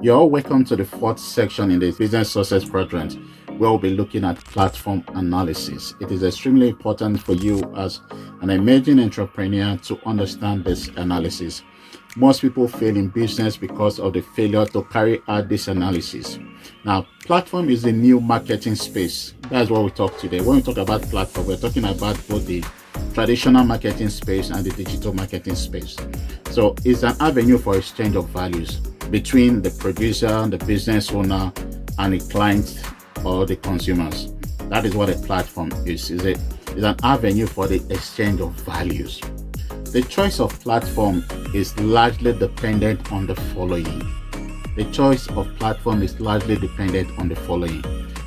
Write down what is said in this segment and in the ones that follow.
You're all welcome to the fourth section in the Business Success Quadrant, where we'll be looking at platform analysis. It is extremely important for you as an emerging entrepreneur to understand this analysis. Most people fail in business because of the failure to carry out this analysis. Now, platform is the new marketing space. That's what we talk today. When we talk about platform, we're talking about both the traditional marketing space and the digital marketing space. So it's an avenue for exchange of values between the producer, the business owner, and the client or the consumers. That is what a platform is. It's an avenue for the exchange of values. The choice of platform is largely dependent on the following. The choice of platform is largely dependent on the following.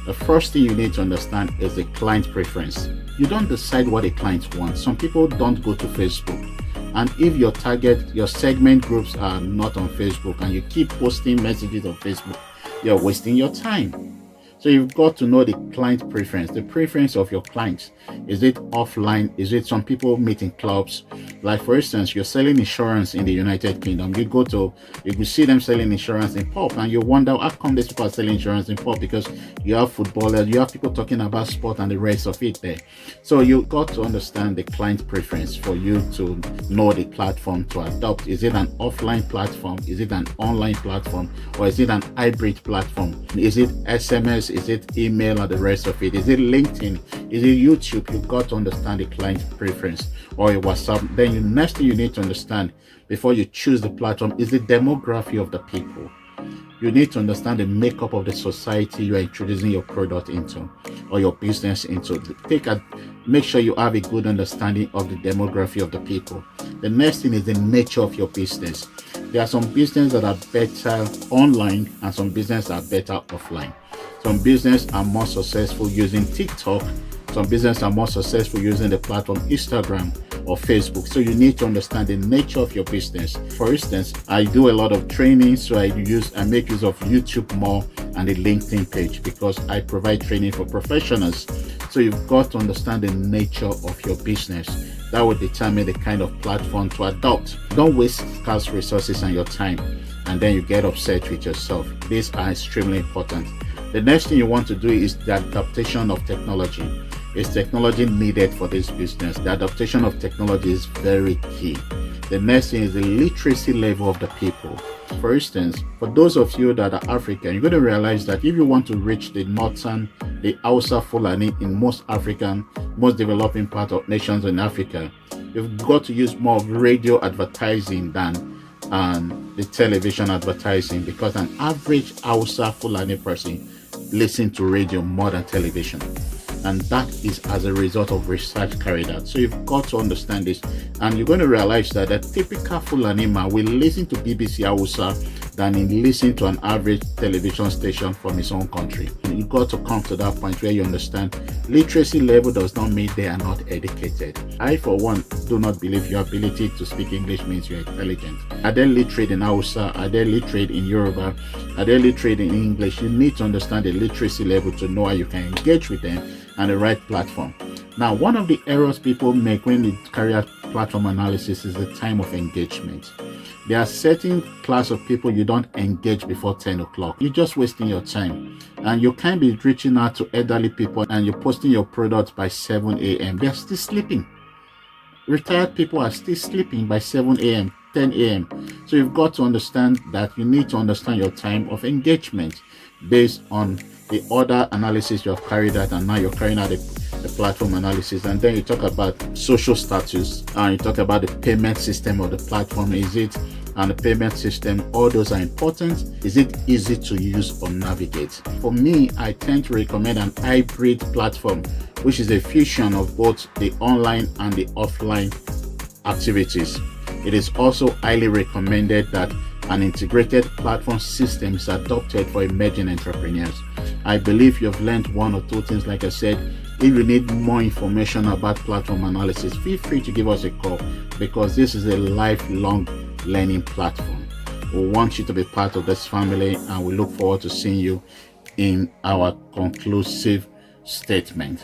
The first thing you need to understand is the client preference. You don't decide what a client wants. Some people don't go to Facebook. And if your segment groups are not on Facebook and you keep posting messages on Facebook, you're wasting your time. So you've got to know the client preference, the preference of your clients. Is it offline? Is it some people meet in clubs? Like for instance, you're selling insurance in the United Kingdom. You will see them selling insurance in pub and you wonder how come these people are selling insurance in pub, because you have footballers, you have people talking about sport and the rest of it there. So you got to understand the client preference for you to know the platform to adopt. Is it an offline platform? Is it an online platform? Or is it an hybrid platform? Is it SMS? Is it email or the rest of it? Is it LinkedIn? Is it YouTube? You've got to understand the client preference, or your WhatsApp. Then the next thing you need to understand before you choose the platform is the demography of the people. You need to understand the makeup of the society you are introducing your product into or your business into. Make sure you have a good understanding of the demography of the people. The next thing is the nature of your business. There are some businesses that are better online and some businesses are better offline. Some businesses are more successful using TikTok. Some businesses are more successful using the platform Instagram or Facebook. So you need to understand the nature of your business. For instance, I do a lot of training, so I make use of YouTube more and the LinkedIn page because I provide training for professionals. So you've got to understand the nature of your business. That will determine the kind of platform to adopt. Don't waste scarce resources and your time and then you get upset with yourself. These are extremely important. The next thing you want to do is the adaptation of technology. Is technology needed for this business? The adaptation of technology is very key. The next thing is the literacy level of the people. For instance, for those of you that are African, you're going to realize that if you want to reach the Hausa Fulani in most developing part of nations in Africa, you've got to use more of radio advertising than the television advertising, because an average Hausa Fulani person listens to radio more than television. And that is as a result of research carried out. So you've got to understand this, and you're going to realize that a typical Fulani man will listen to BBC Hausa than in listening to an average television station from his own country. And you've got to come to that point where you understand literacy level does not mean they are not educated. I, for one, do not believe your ability to speak English means you're intelligent. Are they literate in Hausa? Are they literate in Yoruba? Are they literate in English? You need to understand the literacy level to know how you can engage with them and the right platform. Now, one of the errors people make when they carry out platform analysis is the time of engagement. There are certain class of people you don't engage before 10 o'clock. You're just wasting your time. And you can't be reaching out to elderly people and you're posting your products by 7 a.m. They're still sleeping. Retired people are still sleeping by 7 a.m., 10 a.m. So you've got to understand that you need to understand your time of engagement based on the other analysis you have carried out, and now you're carrying out the platform analysis. And then you talk about social status and you talk about the payment system of the platform. Is it and the payment system, all those are important. Is it easy to use or navigate? For me, I tend to recommend an hybrid platform, which is a fusion of both the online and the offline activities. It is also highly recommended that an integrated platform system is adopted for emerging entrepreneurs. I believe you've learned one or two things. Like I said, if you need more information about platform analysis, feel free to give us a call, because this is a lifelong learning platform. We want you to be part of this family, and we look forward to seeing you in our conclusive statement.